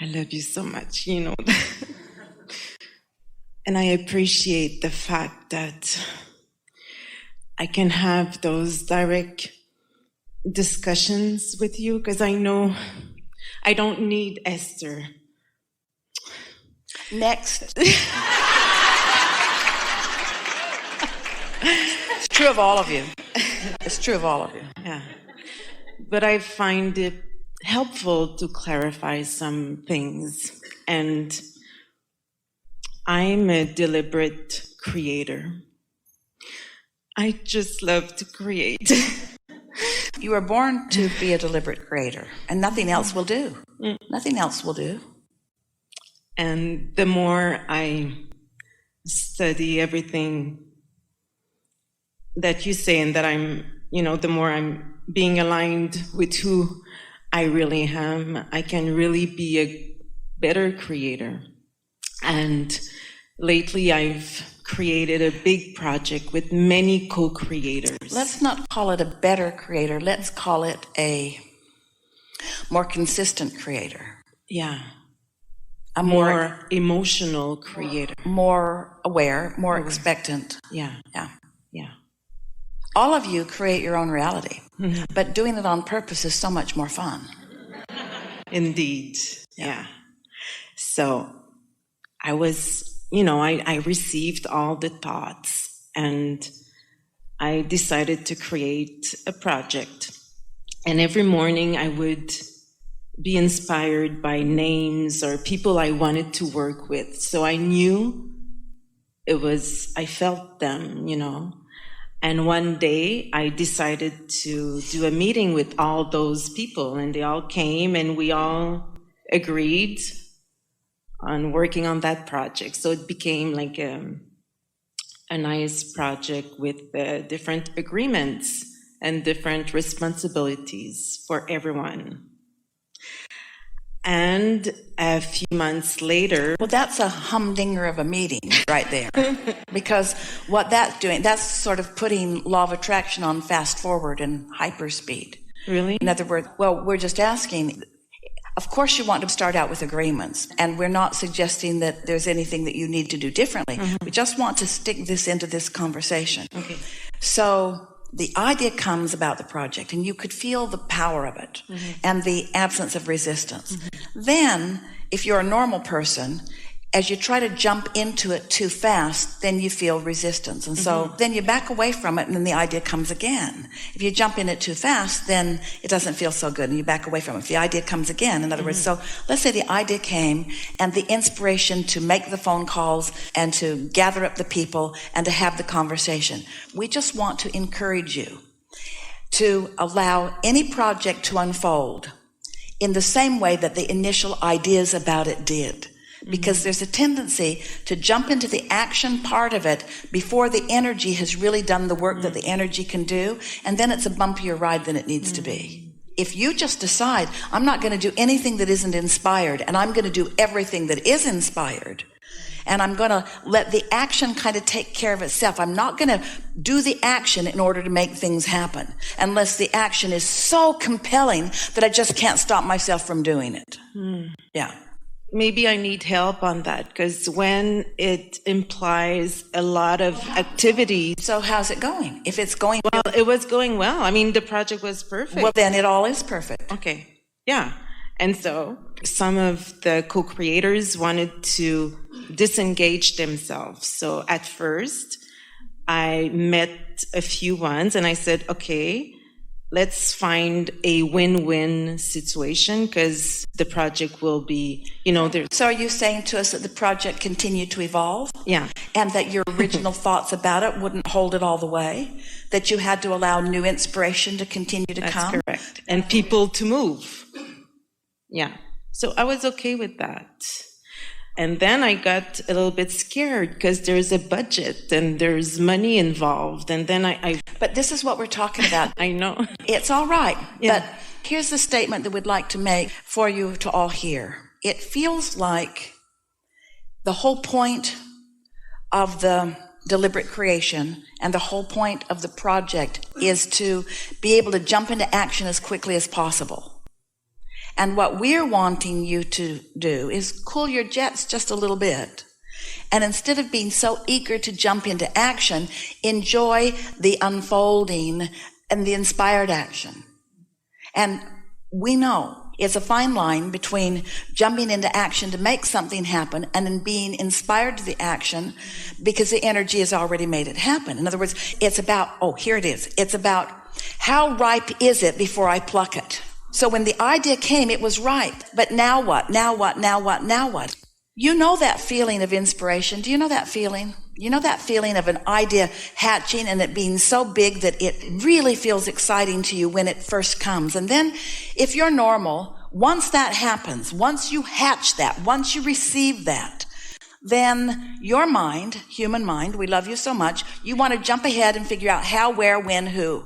I love you so much, you know. And I appreciate the fact that I can have those direct discussions with you, because I know I don't need Esther. Next. It's true of all of you. It's true of all of you. Yeah. But I find it helpful to clarify some things. And I'm a deliberate creator. I just love to create. You were born to be a deliberate creator, and nothing else will do. Nothing else will do. And the more I study everything that you say, and that I'm, the more I'm being aligned with who I really am, I can really be a better creator. And lately I've created a big project with many co-creators. Let's not call it a better creator. Let's call it a more consistent creator. Yeah. A more emotional creator. More aware, more expectant. Yeah. Yeah. Yeah. All of you create your own reality, but doing it on purpose is so much more fun. Indeed. Yeah. So I was, I received all the thoughts, and I decided to create a project. And every morning I would be inspired by names or people I wanted to work with. So I knew I felt them, And one day I decided to do a meeting with all those people, and they all came, and we all agreed on working on that project. So it became like a nice project with different agreements and different responsibilities for everyone. And a few months later... Well, that's a humdinger of a meeting right there. Because what that's doing, that's sort of putting law of attraction on fast forward and hyperspeed. Really? In other words, we're just asking... Of course, you want to start out with agreements, and we're not suggesting that there's anything that you need to do differently. We just want to stick this into this conversation. Okay. So the idea comes about the project, and you could feel the power of it and the absence of resistance. Then, if you're a normal person, as you try to jump into it too fast, then you feel resistance. And so then you back away from it, and then the idea comes again. If you jump in it too fast, then it doesn't feel so good, and you back away from it. If the idea comes again, in other words, so let's say the idea came, and the inspiration to make the phone calls and to gather up the people and to have the conversation. We just want to encourage you to allow any project to unfold in the same way that the initial ideas about it did. Because there's a tendency to jump into the action part of it before the energy has really done the work that the energy can do, and then it's a bumpier ride than it needs to be. If you just decide, I'm not going to do anything that isn't inspired, and I'm going to do everything that is inspired, and I'm going to let the action kind of take care of itself. I'm not going to do the action in order to make things happen, unless the action is so compelling that I just can't stop myself from doing it. Yeah. Maybe I need help on that, because when it implies a lot of activity... So how's it going? If it's going... Well, it was going well. I mean, the project was perfect. Well, then it all is perfect. Okay. Yeah. And so some of the co-creators wanted to disengage themselves. So at first, I met a few ones, and I said, okay, let's find a win-win situation, because the project will be, So are you saying to us that the project continued to evolve? Yeah. And that your original thoughts about it wouldn't hold it all the way? That you had to allow new inspiration to continue to come? That's correct. And people to move. Yeah. So I was okay with that. And then I got a little bit scared, because there's a budget and there's money involved. And then I But this is what we're talking about. I know. It's all right. Yeah. But here's the statement that we'd like to make for you to all hear. It feels like the whole point of the deliberate creation and the whole point of the project is to be able to jump into action as quickly as possible. And what we're wanting you to do is cool your jets just a little bit. And instead of being so eager to jump into action, enjoy the unfolding and the inspired action. And we know it's a fine line between jumping into action to make something happen and then being inspired to the action because the energy has already made it happen. In other words, it's about, here it is. It's about how ripe is it before I pluck it? So when the idea came, it was ripe. But now what? Now what? Now what? Now what? You know that feeling of inspiration. Do you know that feeling? You know that feeling of an idea hatching and it being so big that it really feels exciting to you when it first comes. And then if you're normal, once that happens, once you hatch that, once you receive that, then your mind, human mind, we love you so much, you want to jump ahead and figure out how, where, when, who.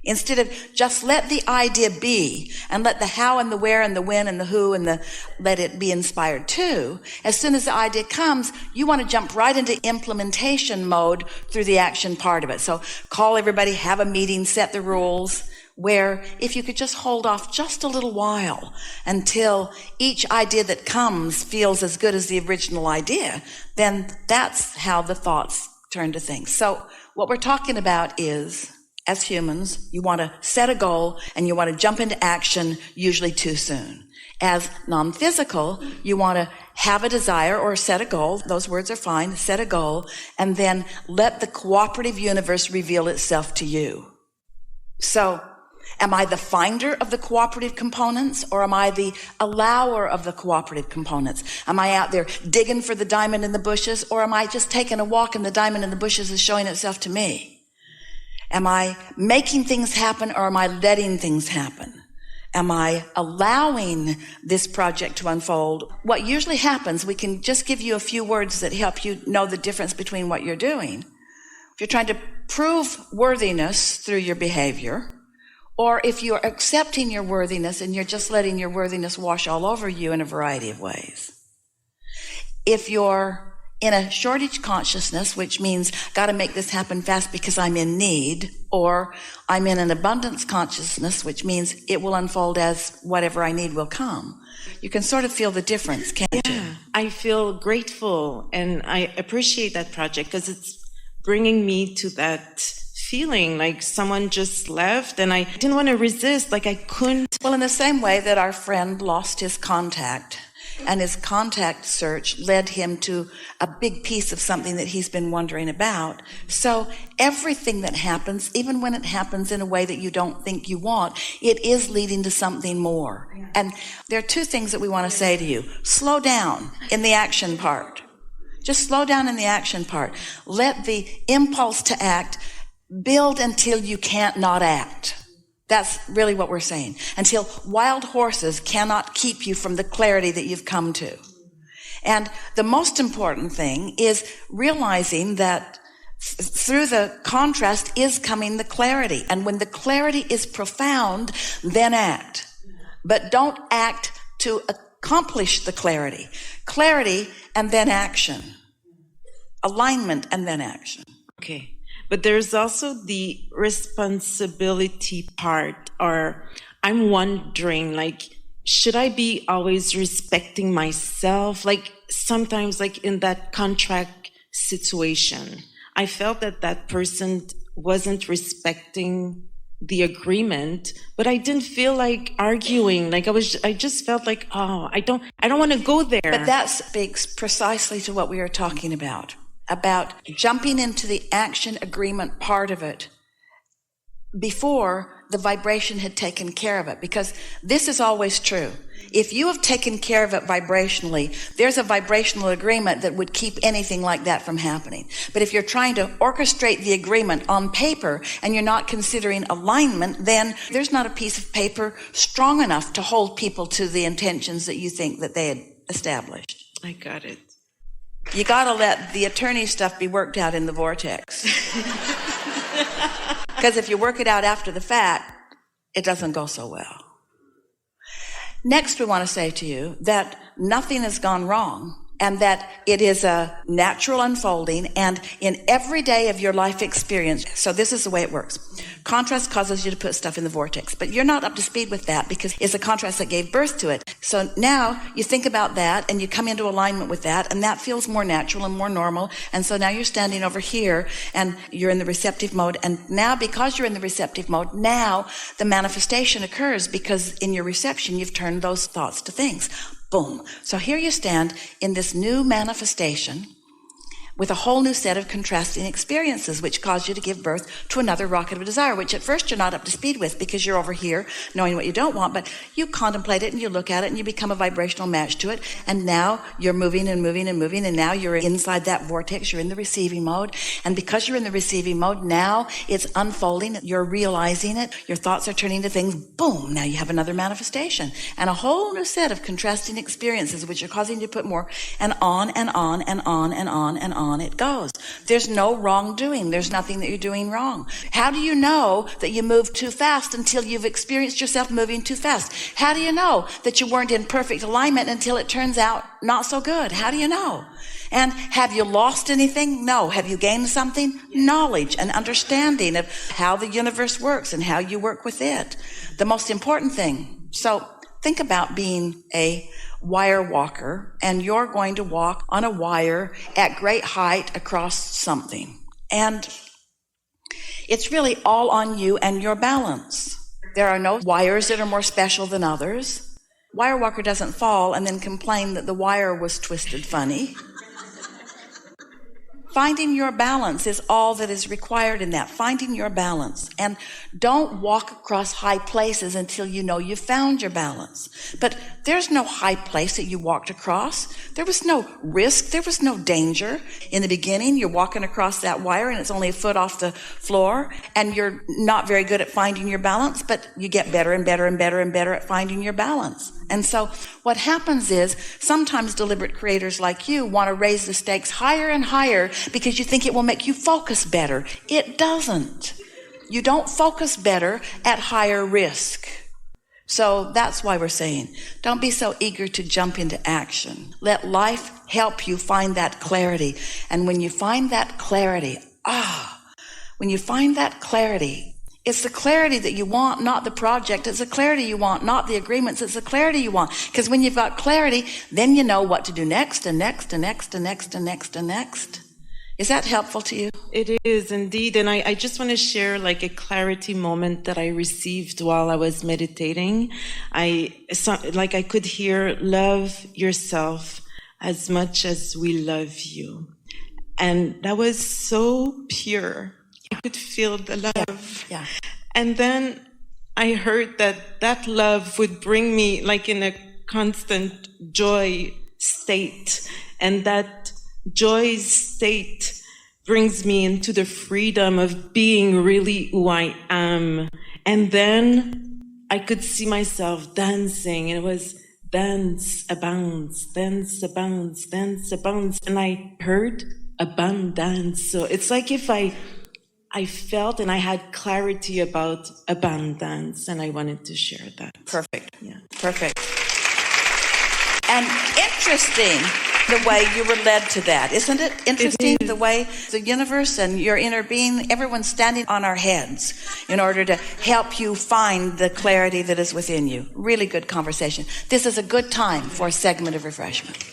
Instead of just let the idea be and let the how and the where and the when and the who and the let it be inspired too. As soon as the idea comes, you want to jump right into implementation mode through the action part of it. So call everybody, have a meeting, set the rules, where if you could just hold off just a little while until each idea that comes feels as good as the original idea, then that's how the thoughts turn to things. So what we're talking about is, as humans, you want to set a goal and you want to jump into action usually too soon. As non-physical, you want to have a desire or set a goal. Those words are fine. Set a goal and then let the cooperative universe reveal itself to you. So, am I the finder of the cooperative components or am I the allower of the cooperative components? Am I out there digging for the diamond in the bushes or am I just taking a walk and the diamond in the bushes is showing itself to me? Am I making things happen or am I letting things happen? Am I allowing this project to unfold? What usually happens, we can just give you a few words that help you know the difference between what you're doing. If you're trying to prove worthiness through your behavior, or if you're accepting your worthiness and you're just letting your worthiness wash all over you in a variety of ways. If you're in a shortage consciousness, which means got to make this happen fast because I'm in need, or I'm in an abundance consciousness, which means it will unfold as whatever I need will come. You can sort of feel the difference, can't you? Yeah, I feel grateful and I appreciate that project because it's bringing me to that feeling like someone just left and I didn't want to resist, like I couldn't. Well, in the same way that our friend lost his contact, and his contact search led him to a big piece of something that he's been wondering about. So everything that happens, even when it happens in a way that you don't think you want, it is leading to something more. Yeah. And there are two things that we want to say to you. Slow down in the action part. Just slow down in the action part. Let the impulse to act build until you can't not act. That's really what we're saying. Until wild horses cannot keep you from the clarity that you've come to. And the most important thing is realizing that through the contrast is coming the clarity. And when the clarity is profound, then act. But don't act to accomplish the clarity. Clarity and then action. Alignment and then action. Okay. But there's also the responsibility part, or I'm wondering, like, should I be always respecting myself? Like, sometimes, like, in that contract situation, I felt that that person wasn't respecting the agreement, but I didn't feel like arguing. Like, I just felt like, I don't want to go there. But that speaks precisely to what we are talking about jumping into the action agreement part of it before the vibration had taken care of it. Because this is always true. If you have taken care of it vibrationally, there's a vibrational agreement that would keep anything like that from happening. But if you're trying to orchestrate the agreement on paper and you're not considering alignment, then there's not a piece of paper strong enough to hold people to the intentions that you think that they had established. I got it. You got to let the attorney stuff be worked out in the vortex. Because if you work it out after the fact, it doesn't go so well. Next, we want to say to you that nothing has gone wrong. and that it is a natural unfolding, and in every day of your life experience. So this is the way it works. Contrast causes you to put stuff in the vortex, but you're not up to speed with that because it's a contrast that gave birth to it. So now you think about that and you come into alignment with that, and that feels more natural and more normal. And so now you're standing over here and you're in the receptive mode. And now, because you're in the receptive mode, now the manifestation occurs, because in your reception, you've turned those thoughts to things. Boom. So here you stand in this new manifestation with a whole new set of contrasting experiences, which cause you to give birth to another rocket of desire, which at first you're not up to speed with because you're over here knowing what you don't want, but you contemplate it and you look at it and you become a vibrational match to it. And now you're moving and moving and moving, and now you're inside that vortex. You're in the receiving mode. And because you're in the receiving mode, now it's unfolding. You're realizing it. Your thoughts are turning to things. Boom. Now you have another manifestation and a whole new set of contrasting experiences, which are causing you to put more, and on and on and on and on and on it goes. There's no wrongdoing. There's nothing that you're doing wrong. How do you know that you moved too fast until you've experienced yourself moving too fast? How do you know that you weren't in perfect alignment until it turns out not so good? How do you know? And have you lost anything? No. Have you gained something? Knowledge and understanding of how the universe works and how you work with it. The most important thing. So think about being a wire walker, and you're going to walk on a wire at great height across something. And it's really all on you and your balance. There are no wires that are more special than others. Wire walker doesn't fall and then complain that the wire was twisted funny. Finding your balance is all that is required in that. Finding your balance. And don't walk across high places until you know you've found your balance. But there's no high place that you walked across. There was no risk. There was no danger. In the beginning, you're walking across that wire and it's only a foot off the floor, and you're not very good at finding your balance, but you get better and better and better and better at finding your balance. And so what happens is sometimes deliberate creators like you want to raise the stakes higher and higher because you think it will make you focus better. It doesn't. You don't focus better at higher risk. So that's why we're saying, don't be so eager to jump into action. Let life help you find that clarity. And when you find that clarity, it's the clarity that you want, not the project. It's the clarity you want, not the agreements. It's the clarity you want. Because when you've got clarity, then you know what to do next and next and next and next and next and next. Is that helpful to you? It is indeed. And I just want to share like a clarity moment that I received while I was meditating. I could hear, love yourself as much as we love you. And that was so pure. I could feel the love. Yeah. And then I heard that love would bring me like in a constant joy state. And that joy state brings me into the freedom of being really who I am. And then I could see myself dancing, and it was dance, a bounce, dance, a bounce, dance, a bounce. And I heard abundance. So it's like if I felt and I had clarity about abundance, and I wanted to share that. Perfect. Yeah. Perfect. And interesting the way you were led to that. Isn't it interesting the way the universe and your inner being, everyone's standing on our heads in order to help you find the clarity that is within you. Really good conversation. This is a good time for a segment of refreshment.